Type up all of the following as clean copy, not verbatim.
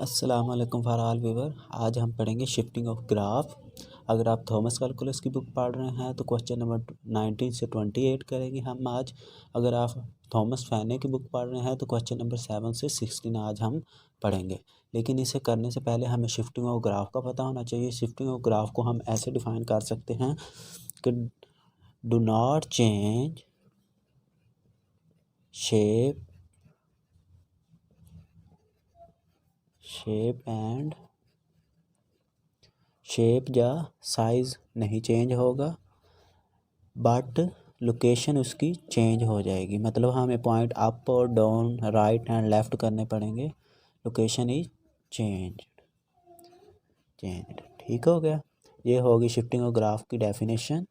अस्सलाम वालेकुम for all viewer. आज हम पढ़ेंगे शिफ्टिंग ऑफ ग्राफ। अगर आप थॉमस कैलकुलस की बुक पढ़ रहे हैं तो क्वेश्चन नंबर 19 से 28 करेंगे हम आज। अगर आप थॉमस फैने की बुक पढ़ रहे हैं तो क्वेश्चन नंबर 7 से 16 आज हम पढ़ेंगे। लेकिन इसे करने से पहले हमें शिफ्टिंग ऑफ ग्राफ का पता होना चाहिए। शिफ्टिंग ऑफ ग्राफ को हम ऐसे डिफाइन कर सकते हैं कि do not change shape and shape या साइज़ नहीं चेंज होगा, बट लोकेशन उसकी चेंज हो जाएगी। मतलब हमें पॉइंट अप और डाउन, राइट एंड लेफ़्ट करने पड़ेंगे। Location is change. ठीक हो गया। ये होगी शिफ्टिंग ऑफ ग्राफ की डेफिनेशन।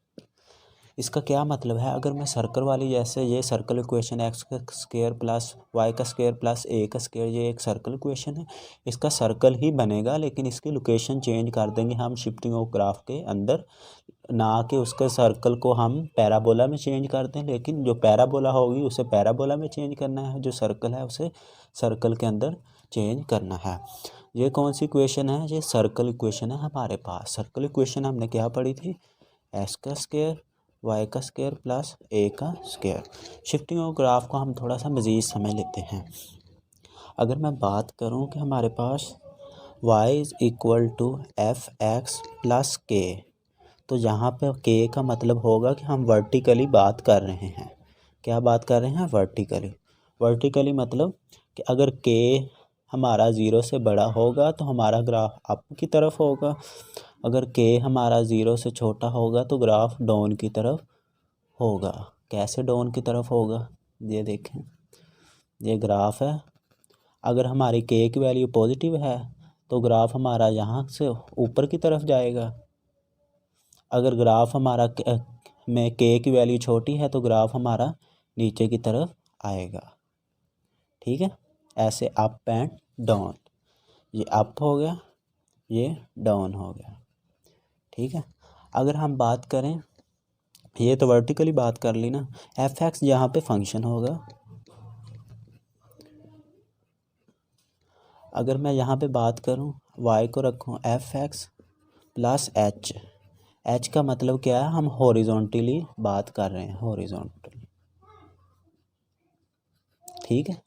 इसका क्या मतलब है? अगर मैं सर्कल वाली, जैसे ये सर्कल इक्वेशन एक्स का स्क्वायर प्लस वाई का स्क्वायर प्लस ए का स्क्वायर, ये एक सर्कल इक्वेशन है। इसका सर्कल ही बनेगा लेकिन इसकी लोकेशन चेंज कर देंगे हम शिफ्टिंग ऑफ ग्राफ के अंदर। ना कि उसके सर्कल को हम पैराबोला में चेंज करते हैं, लेकिन जो पैराबोला होगी उसे पैराबोला में चेंज करना है, जो सर्कल है उसे सर्कल के अंदर चेंज करना है। ये कौन सी इक्वेशन है? ये सर्कल इक्वेशन है हमारे पास। सर्कल इक्वेशन हमने क्या पढ़ी थी? एक्स का स्क्वायर वाई का स्क्वायर प्लस ए का स्क्वायर। शिफ्टिंग ऑफ ग्राफ को हम थोड़ा सा मज़ीद समझ लेते हैं। अगर मैं बात करूं कि हमारे पास y is equal to f x plus k, तो यहाँ पे के का मतलब होगा कि हम वर्टिकली बात कर रहे हैं। क्या बात कर रहे हैं? वर्टिकली मतलब कि अगर के हमारा ज़ीरो से बड़ा होगा तो हमारा ग्राफ अप की तरफ होगा, अगर के हमारा ज़ीरो से छोटा होगा तो ग्राफ डाउन की तरफ होगा। कैसे डाउन की तरफ होगा? ये देखें, ये ग्राफ है। अगर हमारी के की वैल्यू पॉजिटिव है तो ग्राफ हमारा यहाँ से ऊपर की तरफ जाएगा। अगर ग्राफ हमारा में के की वैल्यू छोटी है तो ग्राफ हमारा नीचे की तरफ आएगा। ठीक है, ऐसे अप एंड डाउन। ये अप हो गया, ये डाउन हो गया। ठीक है। अगर हम बात करें, ये तो वर्टिकली बात कर ली ना। एफ एक्स यहाँ पे फंक्शन होगा। अगर मैं यहाँ पे बात करूँ, वाई को रखूँ F x plus H. H का मतलब क्या है? हम हॉरिजॉन्टली बात कर रहे हैं, हॉरिजॉन्टली। ठीक है,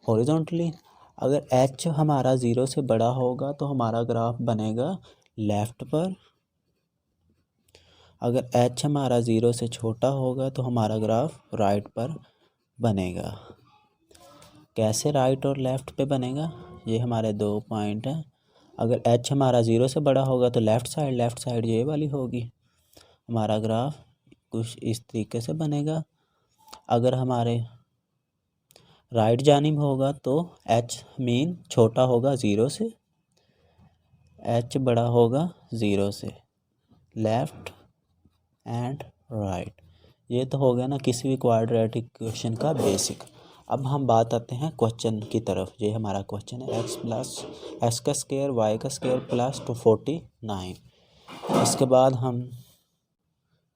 हॉरिजॉन्टली। अगर एच हमारा ज़ीरो से बड़ा होगा तो हमारा ग्राफ बनेगा लेफ़्ट पर। अगर एच हमारा ज़ीरो से छोटा होगा तो हमारा ग्राफ राइट पर बनेगा। कैसे राइट और लेफ़्ट पे बनेगा? ये हमारे दो पॉइंट हैं। अगर एच हमारा ज़ीरो से बड़ा होगा तो लेफ़्ट साइड ये वाली होगी। हमारा ग्राफ कुछ इस तरीके से बनेगा। अगर हमारे राइट जानिब होगा तो एच मीन छोटा होगा ज़ीरो से, एच बड़ा होगा ज़ीरो से। लेफ़्ट एंड राइट, ये तो हो गया ना किसी भी क्वाड्रेटिक इक्वेशन का बेसिक। अब हम बात आते हैं क्वेश्चन की तरफ। ये हमारा क्वेश्चन है एक्स का स्क्वायर वाई का स्क्वायर प्लस 249। इसके बाद हम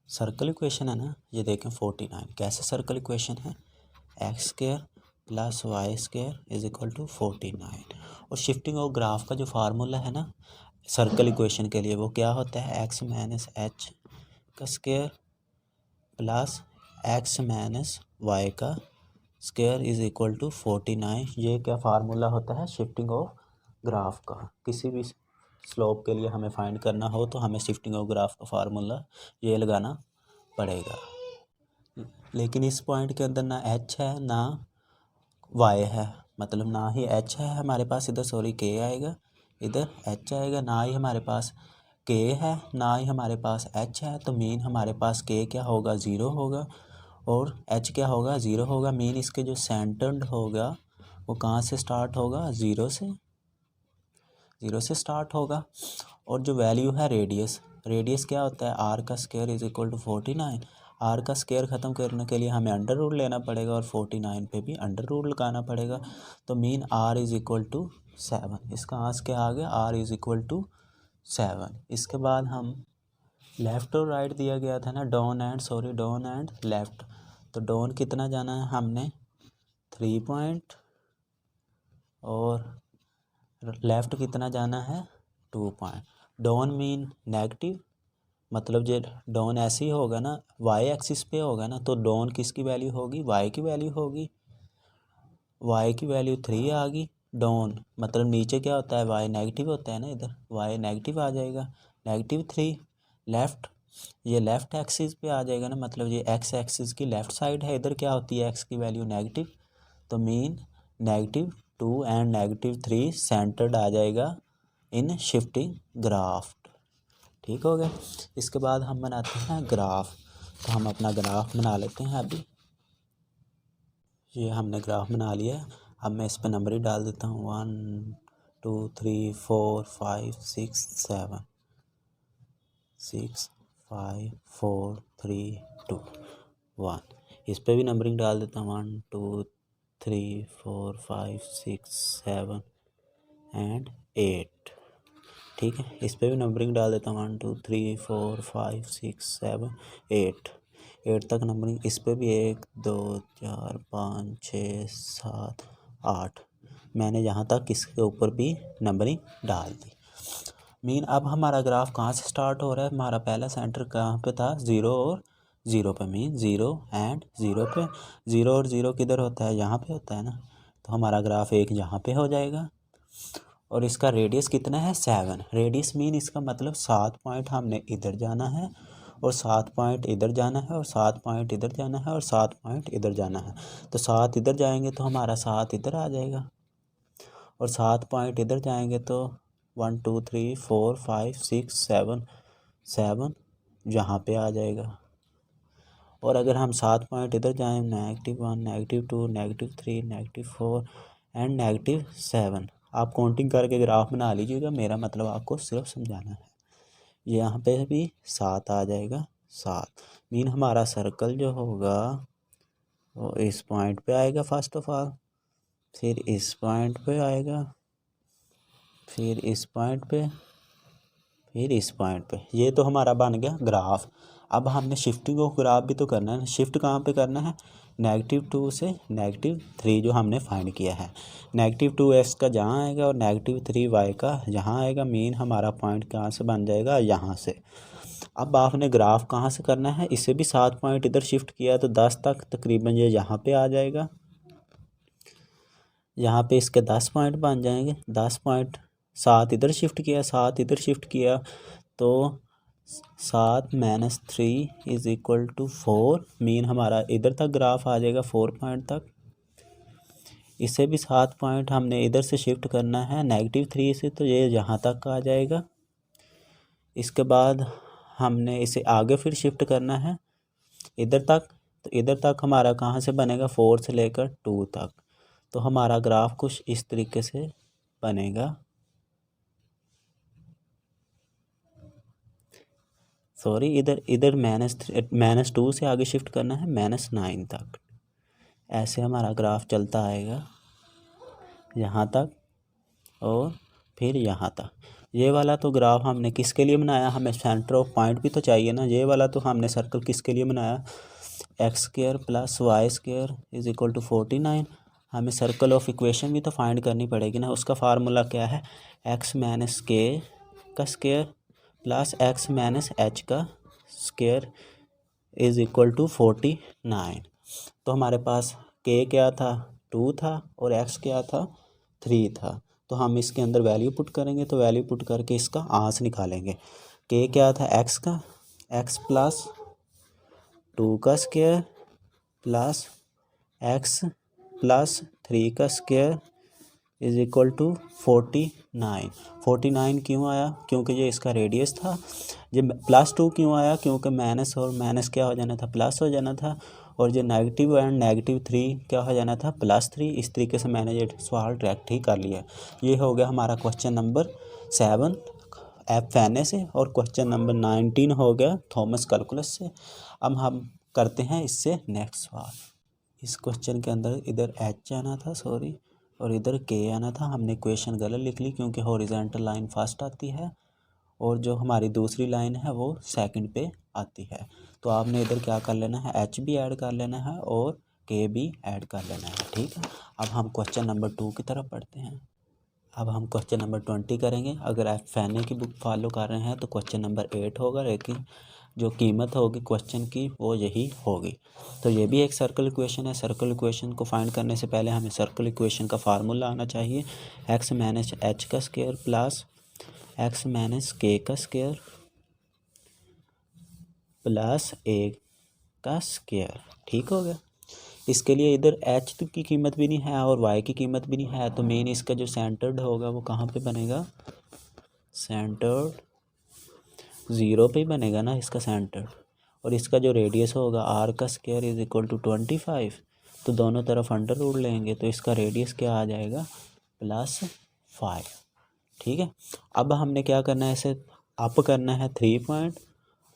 सर्कल इक्वेशन है ना, ये देखें 49 कैसे सर्कल इक्वेशन है? X square plus y square is equal to 49। और शिफ्टिंग ऑफ ग्राफ का जो फार्मूला है ना सर्कल इक्वेशन के लिए, वो क्या होता है? एक्स माइनस एच का square plus x minus y का स्क्वायर इज इक्वल टू 49। ये क्या फार्मूला होता है शिफ्टिंग ऑफ ग्राफ का? किसी भी स्लोप के लिए हमें फाइंड करना हो तो हमें शिफ्टिंग ऑफ ग्राफ का फार्मूला ये लगाना पड़ेगा। लेकिन इस पॉइंट के अंदर ना एच है ना वाई है, मतलब ना ही एच है हमारे पास इधर, सॉरी के आएगा, इधर एच आएगा। ना ही हमारे पास के है ना ही हमारे पास एच है, तो मीन हमारे पास के क्या होगा? ज़ीरो होगा और एच क्या होगा? ज़ीरो होगा। मीन इसके जो सेंटर्ड होगा वो कहाँ से स्टार्ट होगा? ज़ीरो से स्टार्ट होगा। और जो वैल्यू है रेडियस क्या होता है? आर का square is equal to 49। R का स्क्वायर ख़त्म करने के लिए हमें अंडर रूल लेना पड़ेगा और 49 पे भी अंडर रूल लगाना पड़ेगा। तो mean r is equal to 7। इसका आंसर क्या आ गया? R is equal to 7। इसके बाद हम लेफ़्ट और राइट दिया गया था ना, डाउन एंड लेफ़्ट। तो डाउन कितना जाना है हमने? 3 पॉइंट और लेफ़्ट कितना जाना है 2 पॉइंट। डाउन मीन नेगेटिव, मतलब जो डाउन ऐसे ही होगा ना, वाई एक्सिस पे होगा ना, तो डाउन किसकी वैल्यू होगी, वाई की वैल्यू होगी। वाई की वैल्यू 3 आ गई। डाउन मतलब नीचे क्या होता है, वाई नेगेटिव होता है ना, इधर वाई नेगेटिव आ जाएगा, -3। लेफ़्ट, ये लेफ़्ट एक्सिस पे आ जाएगा ना, मतलब ये एक्स एक्सिस की लेफ़्ट साइड है, इधर क्या होती है एक्स की वैल्यू नेगेटिव, तो मीन -2 एंड -3 सेंटर्ड आ जाएगा इन शिफ्टिंग ग्राफ। ठीक हो गया। इसके बाद हम बनाते हैं ग्राफ, तो हम अपना ग्राफ बना लेते हैं अभी। ये हमने ग्राफ बना लिया है। अब मैं इस पर नंबर ही डाल देता हूँ 1 2 3 4 5 6 7 6 5 4 3 2 1। इस पर भी नंबरिंग डाल देता हूँ 1 2 3 4 5 6 7 एंड 8। ठीक है, इस पर भी नंबरिंग डाल देता हूँ 1 2 3 4 5 6 7 8 तक नंबरिंग। इस पर भी 1 2 4 5 6 7 8 मैंने यहाँ तक इसके ऊपर भी नंबरिंग डाल दी। मीन अब हमारा ग्राफ कहाँ से स्टार्ट हो रहा है, हमारा पहला सेंटर कहाँ पे था, 0 और 0 पे। मीन 0 एंड 0 पे। 0 और 0 किधर होता है, यहाँ पे होता है ना, तो हमारा ग्राफ एक यहाँ पे हो जाएगा। और इसका रेडियस कितना है 7। रेडियस मीन इसका मतलब 7 पॉइंट हमने इधर जाना है, और 7 पॉइंट इधर जाना है, और 7 पॉइंट इधर जाना है, और 7 पॉइंट इधर जाना है। तो 7 इधर जाएंगे तो हमारा 7 इधर आ जाएगा, और 7 पॉइंट इधर जाएंगे तो 1 2 3 4 5 6 7 यहाँ पे आ जाएगा। और अगर हम 7 पॉइंट इधर जाएं, -1 -2 -3 -4 एंड -7, आप काउंटिंग करके ग्राफ बना लीजिएगा, मेरा मतलब आपको सिर्फ समझाना है। यहाँ पे भी 7 आ जाएगा, 7 मीन हमारा सर्कल जो होगा वो इस पॉइंट पे आएगा फर्स्ट ऑफ ऑल, फिर इस पॉइंट पे आएगा, फिर इस पॉइंट पे, फिर इस पॉइंट पे। ये तो हमारा बन गया ग्राफ। अब हमने शिफ्टिंग ऑफ ग्राफ भी तो करना है। शिफ्ट कहाँ पे करना है, -2 से -3 जो हमने फाइंड किया है। -2 एक्स का जहाँ आएगा और -3 वाई का यहाँ आएगा। मीन हमारा पॉइंट कहाँ से बन जाएगा, यहाँ से। अब आपने ग्राफ कहाँ से करना है, इसे भी 7 पॉइंट इधर शिफ्ट किया तो 10 तक तकरीबन ये यहाँ पे आ जाएगा। यहाँ पे इसके 10 पॉइंट बन जाएंगे। 10 पॉइंट 7 इधर शिफ्ट किया, 7 इधर शिफ्ट किया, तो 7 - 3 = 4। मीन हमारा इधर तक ग्राफ आ जाएगा 4 पॉइंट तक। इसे भी 7 पॉइंट हमने इधर से शिफ्ट करना है -3 से, तो ये यहाँ तक आ जाएगा। इसके बाद हमने इसे आगे फिर शिफ्ट करना है इधर तक, तो इधर तक हमारा कहाँ से बनेगा, 4 से लेकर 2 तक। तो हमारा ग्राफ कुछ इस तरीके से बनेगा। सॉरी, इधर -2 से आगे शिफ्ट करना है -9 तक। ऐसे हमारा ग्राफ चलता आएगा यहाँ तक और फिर यहाँ तक। ये वाला तो ग्राफ हमने किसके लिए बनाया, हमें सेंटर ऑफ पॉइंट भी तो चाहिए ना। ये वाला तो हमने सर्कल किसके लिए बनाया, x² + y² = 49। हमें सर्कल ऑफ इक्वेशन भी तो फाइंड करनी पड़ेगी ना। उसका फार्मूला क्या है, x - k का स्क्वायर प्लस x - h का स्क्वायर = 49। तो हमारे पास k क्या था, 2 था, और x क्या था, 3 था। तो हम इसके अंदर वैल्यू पुट करेंगे, तो वैल्यू पुट करके इसका आंस निकालेंगे। k क्या था, x का, x + 2 का स्क्वायर प्लस x + 3 का स्क्वायर = 49। 49 क्यों आया, क्योंकि ये इसका रेडियस था। ये +2 क्यों आया, क्योंकि माइनस और माइनस क्या हो जाना था, प्लस हो जाना था। और जो नेगेटिव एंड -3 क्या हो जाना था, +3। इस तरीके से मैंने ये सवाल ट्रैक ठीक कर लिया। ये हो गया हमारा क्वेश्चन नंबर 7 FNA से, और क्वेश्चन नंबर 19 हो गया थॉमस कैलकुलस से। अब हम करते हैं इससे नेक्स्ट सवाल। इस क्वेश्चन के अंदर इधर H आना था, सॉरी, और इधर K आना था। हमने इक्वेशन गलत लिख ली, क्योंकि हॉरिजॉन्टल लाइन फर्स्ट आती है और जो हमारी दूसरी लाइन है वो सेकंड पे आती है। तो आपने इधर क्या कर लेना है, H भी ऐड कर लेना है और K भी ऐड कर लेना है। ठीक है, अब हम क्वेश्चन नंबर 2 की तरफ पढ़ते हैं। अब हम क्वेश्चन नंबर 20 करेंगे। अगर आप फैने की बुक फॉलो कर रहे हैं तो क्वेश्चन नंबर 8 होगा, लेकिन जो कीमत होगी क्वेश्चन की वो यही होगी। तो ये भी एक सर्कल इक्वेशन है। सर्कल इक्वेशन को फाइंड करने से पहले हमें सर्कल इक्वेशन का फार्मूला आना चाहिए, एक्स माइनस एच का स्क्वायर प्लस एक्स माइनस के का स्क्वायर प्लस ए का स्क्वायर। ठीक हो गया। इसके लिए इधर एच की कीमत भी नहीं है और वाई की कीमत भी नहीं है, तो मेन इसका जो सेंटर्ड होगा वो कहाँ पे बनेगा, सेंटर्ड 0 पे ही बनेगा ना इसका सेंटर्ड। और इसका जो रेडियस होगा आर का स्क्वायर इज इक्वल टू 25, तो दोनों तरफ अंडर रूट लेंगे तो इसका रेडियस क्या आ जाएगा, +5। ठीक है। अब हमने क्या करना है, इसे अप करना है 3 पॉइंट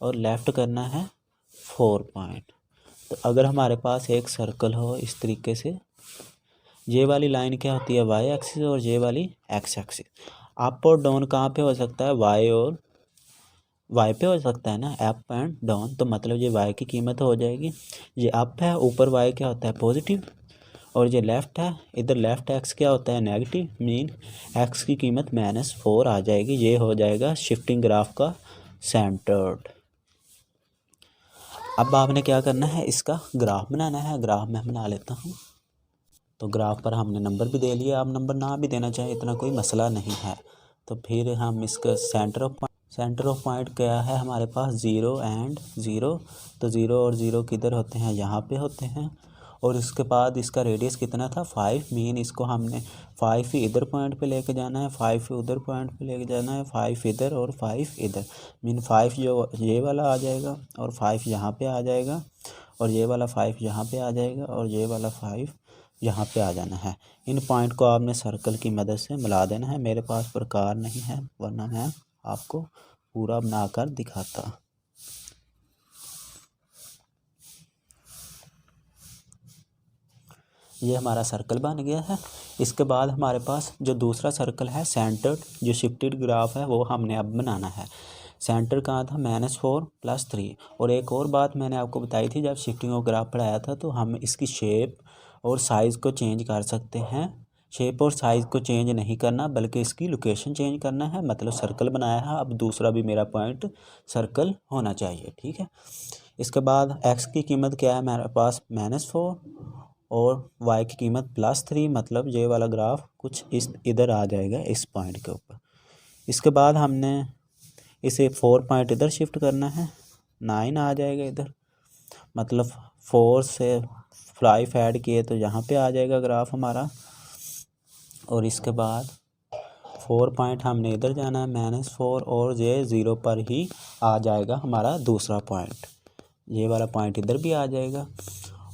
और लेफ़्ट करना है 4 पॉइंट। तो अगर हमारे पास एक सर्कल हो इस तरीके से, ये वाली लाइन क्या होती है वाई एक्सिस और ये वाली एक्स एक्सिस। अप और डाउन कहाँ पे हो सकता है, वाई और वाई पे हो सकता है ना, अप एंड डाउन। तो मतलब ये वाई की कीमत हो जाएगी, ये अप है, ऊपर वाई क्या होता है पॉजिटिव, और ये लेफ़्ट है, इधर लेफ़्ट एक्स क्या होता है नेगेटिव, मीन एक्स की कीमत -4 आ जाएगी। ये हो जाएगा शिफ्टिंग ग्राफ का सेंटर्ड। अब आपने क्या करना है, इसका ग्राफ बनाना है। ग्राफ मैं बना लेता हूँ। तो ग्राफ पर हमने नंबर भी दे लिया, आप नंबर ना भी देना चाहें इतना कोई मसला नहीं है। तो फिर हम इसका सेंटर ऑफ पॉइंट क्या है हमारे पास, 0 एंड 0। तो 0 और 0 किधर होते हैं, यहाँ पे होते हैं। और इसके बाद इसका रेडियस कितना था 5, मीन इसको हमने 5 ही इधर पॉइंट पे लेके जाना है, 5 ही उधर पॉइंट पे लेके जाना है, 5 इधर और 5 इधर। मीन 5 जो ये वाला आ जाएगा और 5 यहाँ पे आ जाएगा, और ये वाला 5 यहाँ पे आ जाएगा, और ये वाला 5 यहाँ पे आ जाना है। इन पॉइंट को आपने सर्कल की मदद से मिला देना है। मेरे पास प्रकार नहीं है, वरना मैं आपको पूरा बनाकर दिखाता। ये हमारा सर्कल बन गया है। इसके बाद हमारे पास जो दूसरा सर्कल है सेंटर्ड, जो शिफ्टेड ग्राफ है, वो हमने अब बनाना है। सेंटर कहाँ था, -4 + 3। और एक और बात मैंने आपको बताई थी जब शिफ्टिंग ऑफ ग्राफ पढ़ाया था, तो हम इसकी शेप और साइज़ को चेंज कर सकते हैं। शेप और साइज़ को चेंज नहीं करना, बल्कि इसकी लोकेशन चेंज करना है। मतलब सर्कल बनाया है, अब दूसरा भी मेरा पॉइंट सर्कल होना चाहिए। ठीक है। इसके बाद एक्स की कीमत क्या है मेरे पास, -4, और y की कीमत +3। मतलब ये वाला ग्राफ कुछ इस इधर आ जाएगा इस पॉइंट के ऊपर। इसके बाद हमने इसे 4 पॉइंट इधर शिफ्ट करना है, 9 आ जाएगा इधर। मतलब 4 से 5 ऐड किए तो यहाँ पे आ जाएगा ग्राफ हमारा। और इसके बाद 4 पॉइंट हमने इधर जाना है -4, और ये 0 पर ही आ जाएगा हमारा दूसरा पॉइंट। ये वाला पॉइंट इधर भी आ जाएगा।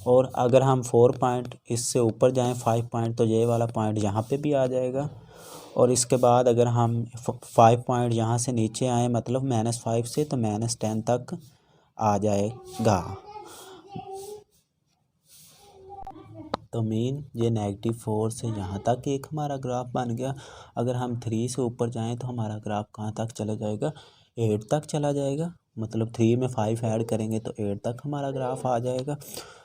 और अगर हम 4 पॉइंट इससे ऊपर जाएं 5 पॉइंट, तो ये वाला पॉइंट यहाँ पे भी आ जाएगा। और इसके बाद अगर हम 5 पॉइंट यहाँ से नीचे आए, मतलब -5 से, तो -10 तक आ जाएगा। तो मीन ये -4 से यहाँ तक एक हमारा ग्राफ बन गया। अगर हम 3 से ऊपर जाएं तो हमारा ग्राफ कहाँ तक चला जाएगा, 8 तक चला जाएगा। मतलब 3 में 5 ऐड करेंगे तो 8 तक हमारा ग्राफ आ जाएगा।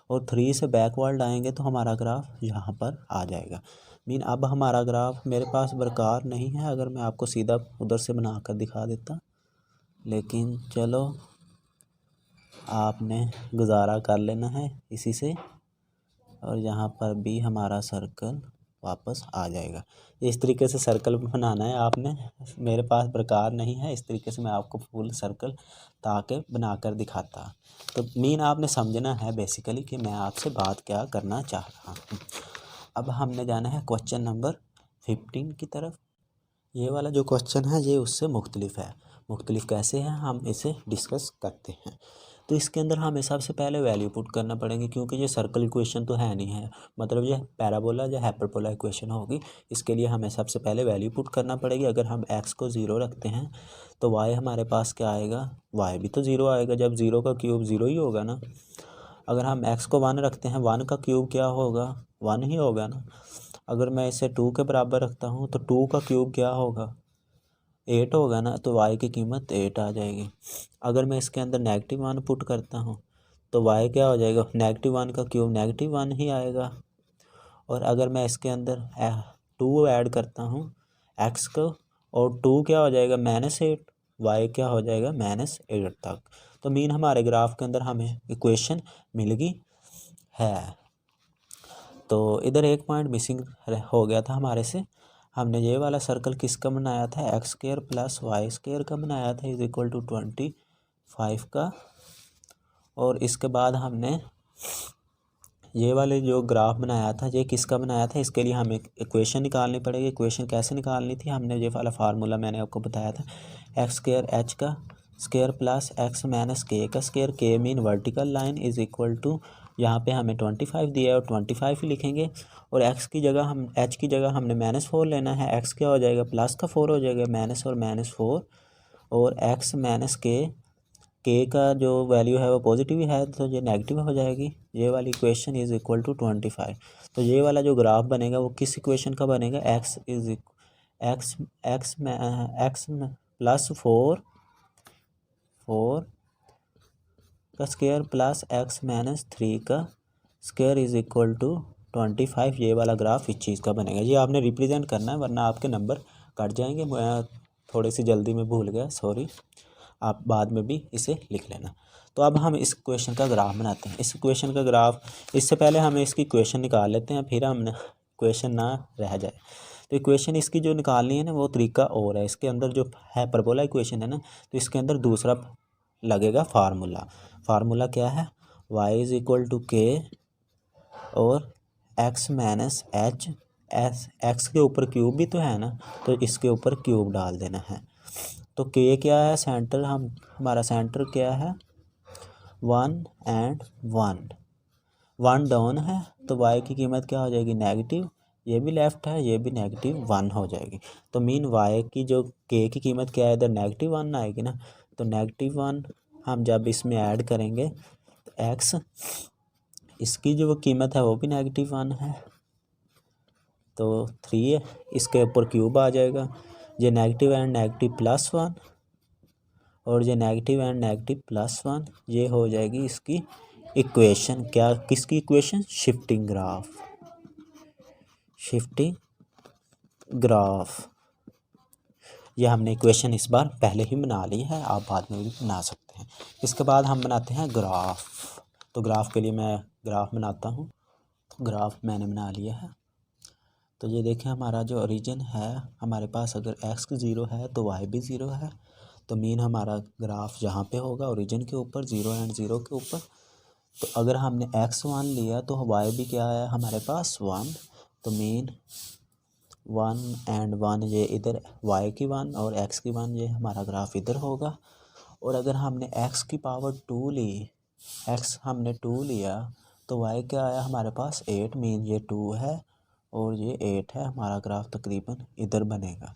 और 3 से बैकवर्ड आएंगे तो हमारा ग्राफ यहाँ पर आ जाएगा। मीन अब हमारा ग्राफ मेरे पास बरकरार नहीं है, अगर मैं आपको सीधा उधर से बना कर दिखा देता, लेकिन चलो आपने गुजारा कर लेना है इसी से। और यहाँ पर भी हमारा सर्कल वापस आ जाएगा। इस तरीके से सर्कल बनाना है आपने। मेरे पास प्रकार नहीं है, इस तरीके से मैं आपको फुल सर्कल ताकि बनाकर दिखाता। तो मीन आपने समझना है बेसिकली कि मैं आपसे बात क्या करना चाह रहा हूँ। अब हमने जाना है क्वेश्चन नंबर 15 की तरफ। ये वाला जो क्वेश्चन है ये उससे मुख्तलिफ है। मुख्तलिफ कैसे है हम इसे डिस्कस करते हैं। तो इसके अंदर हमें सबसे पहले वैल्यू पुट करना पड़ेंगे, क्योंकि ये सर्कल इक्वेशन तो है नहीं है, मतलब ये पैराबोला या हाइपरबोला इक्वेशन होगी। इसके लिए हमें सबसे पहले वैल्यू पुट करना पड़ेगी। अगर हम x को 0 रखते हैं तो y हमारे पास क्या आएगा, y भी तो 0 आएगा, जब 0 का क्यूब 0 ही होगा ना। अगर हम x को 1 रखते हैं, 1 का क्यूब क्या होगा, 1 ही होगा ना। अगर मैं इसे 2 के बराबर रखता हूँ तो 2 का क्यूब क्या होगा, 8 होगा ना। तो y की कीमत 8 आ जाएगी। अगर मैं इसके अंदर -1 पुट करता हूँ तो y क्या हो जाएगा, -1 का क्यूब -1 ही आएगा। और अगर मैं इसके अंदर 2 ऐड करता हूँ, एक्स को, और 2 क्या हो जाएगा -8, वाई क्या हो जाएगा -8 तक। तो मीन हमारे ग्राफ के अंदर हमें इक्वेशन मिल गई है। तो इधर एक पॉइंट मिसिंग हो गया था हमारे से। हमने ये वाला सर्कल किसका बनाया था, x² + y² का बनाया था, = 25 का। और इसके बाद हमने ये वाले जो ग्राफ बनाया था, ये किसका बनाया था, इसके लिए हमें इक्वेशन निकालनी पड़ेगी। इक्वेशन कैसे निकालनी थी, हमने ये वाला फार्मूला मैंने आपको बताया था, x² h का square plus x minus k का square, k mean vertical line = यहाँ पे हमें 25 दिया है और 25 ही लिखेंगे। और x की जगह हम h की जगह हमने -4 लेना है, x क्या हो जाएगा प्लस का 4 हो जाएगा, माइनस और -4, और x माइनस k का जो वैल्यू है वो पॉजिटिव है तो ये नेगेटिव हो जाएगी। ये वाली इक्वेशन = 25। तो ये वाला जो ग्राफ बनेगा वो किस इक्वेशन का बनेगा, x + 4 का स्क्वायर प्लस x माइनस 3 का स्क्वायर = 25। ये वाला ग्राफ इस चीज़ का बनेगा। ये आपने रिप्रेजेंट करना है वरना आपके नंबर कट जाएंगे। मैं थोड़ी सी जल्दी में भूल गया, सॉरी, आप बाद में भी इसे लिख लेना। तो अब हम इस क्वेश्चन का ग्राफ बनाते हैं। इस क्वेश्चन का ग्राफ, इससे पहले हम इसकी इक्वेशन निकाल लेते हैं, फिर हम क्वेश्चन ना रह जाए। तो इक्वेशन इसकी जो निकालनी है ना वो तरीका और है। इसके अंदर जो हाइपरबोला इक्वेशन है ना, तो इसके अंदर दूसरा लगेगा फार्मूला क्या है, y = k और x माइनस h, x के ऊपर क्यूब भी तो है ना, तो इसके ऊपर क्यूब डाल देना है। तो k क्या है, सेंटर, हमारा सेंटर क्या है 1 और 1 डाउन है, तो y की कीमत क्या हो जाएगी नेगेटिव, ये भी लेफ्ट है, ये भी -1 हो जाएगी। तो मीन y की जो k की कीमत क्या है, इधर -1 आएगी ना, तो -1 हम जब इसमें ऐड करेंगे तो x, इसकी जो कीमत है वो भी -1 है, तो 3 है, इसके ऊपर क्यूब आ जाएगा, ये नेगेटिव एंड नेगेटिव +1 और ये नेगेटिव एंड नेगेटिव +1, ये हो जाएगी इसकी इक्वेशन। क्या, किसकी इक्वेशन, शिफ्टिंग ग्राफ। ये हमने इक्वेशन इस बार पहले ही बना ली है, आप बाद में भी बना सकते हैं। इसके बाद हम बनाते हैं ग्राफ। तो ग्राफ के लिए मैं ग्राफ बनाता हूँ। तो ग्राफ मैंने बना लिया है। तो ये देखें, हमारा जो ओरिजिन है, हमारे पास अगर x 0 है तो y भी 0 है, तो मीन हमारा ग्राफ जहाँ पे होगा ओरिजिन के ऊपर, 0 और 0 के ऊपर। तो अगर हमने x1 लिया तो y भी क्या है हमारे पास 1, तो मीन 1 और 1 ये इधर y की 1 और x की 1, ये हमारा ग्राफ इधर होगा। और अगर हमने x की पावर 2 ली, x हमने 2 लिया, तो y क्या आया हमारे पास 8, मीन ये 2 है और ये 8 है, हमारा ग्राफ तकरीबन इधर बनेगा।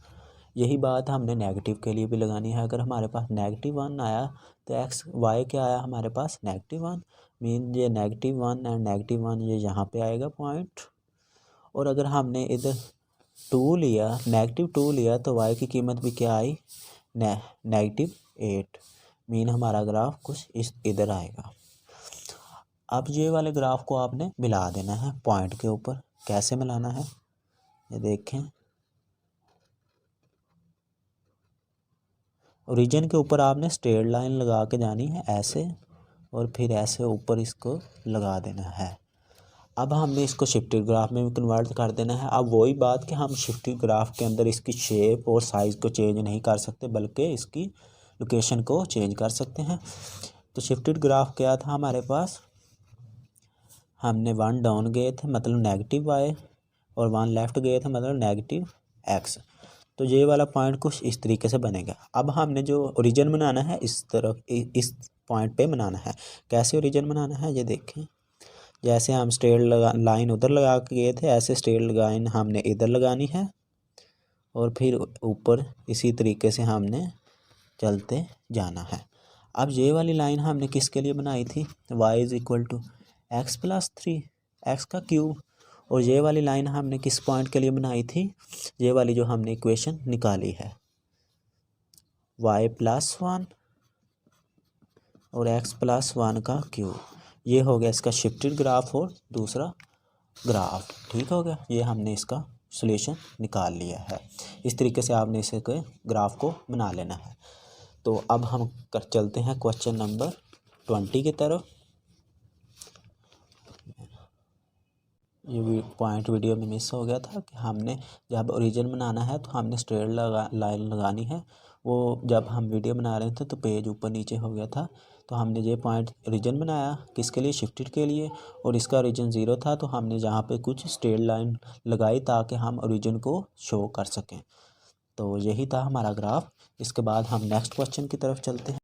यही बात हमने नेगेटिव के लिए भी लगानी है। अगर हमारे पास -1 आया तो y क्या आया हमारे पास -1, मीन ये -1 और -1 ये यहाँ पे आएगा पॉइंट। और अगर हमने इधर -2 लिया तो y की कीमत भी क्या आई, -8, मीन हमारा ग्राफ कुछ इस इधर आएगा। अब ये वाले ग्राफ को आपने मिला देना है पॉइंट के ऊपर। कैसे मिलाना है ये देखें, ओरिजिन के ऊपर आपने स्ट्रेट लाइन लगा के जानी है ऐसे, और फिर ऐसे ऊपर इसको लगा देना है। अब हमने इसको शिफ्टेड ग्राफ में भी कन्वर्ट कर देना है। अब वही बात कि हम शिफ्टेड ग्राफ के अंदर इसकी शेप और साइज़ को चेंज नहीं कर सकते, बल्कि इसकी लोकेशन को चेंज कर सकते हैं। तो शिफ्टेड ग्राफ क्या था हमारे पास, हमने 1 डाउन गए थे मतलब -y, और 1 लेफ़्ट गए थे मतलब -x। तो ये वाला पॉइंट कुछ इस तरीके से बनेगा। अब हमने जो ओरिजिन बनाना है इस तरफ, इस पॉइंट पे बनाना है। कैसे ओरिजिन बनाना है ये देखें, जैसे हम स्ट्रेट लाइन उधर लगा के गए थे, ऐसे स्ट्रेट लाइन हमने इधर लगानी है, और फिर ऊपर इसी तरीके से हमने चलते जाना है। अब ये वाली लाइन हमने किसके लिए बनाई थी, y = x + 3, x का क्यूब। और ये वाली लाइन हमने किस पॉइंट के लिए बनाई थी, ये वाली जो हमने इक्वेशन निकाली है, y + 1 और x + 1 का क्यूब। ये हो गया इसका शिफ्टेड ग्राफ और दूसरा ग्राफ। ठीक हो गया, ये हमने इसका सॉल्यूशन निकाल लिया है। इस तरीके से आपने इसे ग्राफ को बना लेना है। तो अब हम चलते हैं क्वेश्चन नंबर 20 की तरफ। ये पॉइंट वीडियो में मिस हो गया था कि हमने जब ओरिजिन बनाना है तो हमने स्ट्रेट लाइन लगानी है। वो जब हम वीडियो बना रहे थे तो पेज ऊपर नीचे हो गया था, तो हमने ये पॉइंट ओरिजिन बनाया किसके लिए, शिफ्टेड के लिए, और इसका ओरिजिन 0 था तो हमने जहाँ पे कुछ स्ट्रेट लाइन लगाई ताकि हम ओरिजिन को शो कर सकें। तो यही था हमारा ग्राफ। इसके बाद हम नेक्स्ट क्वेश्चन की तरफ चलते हैं।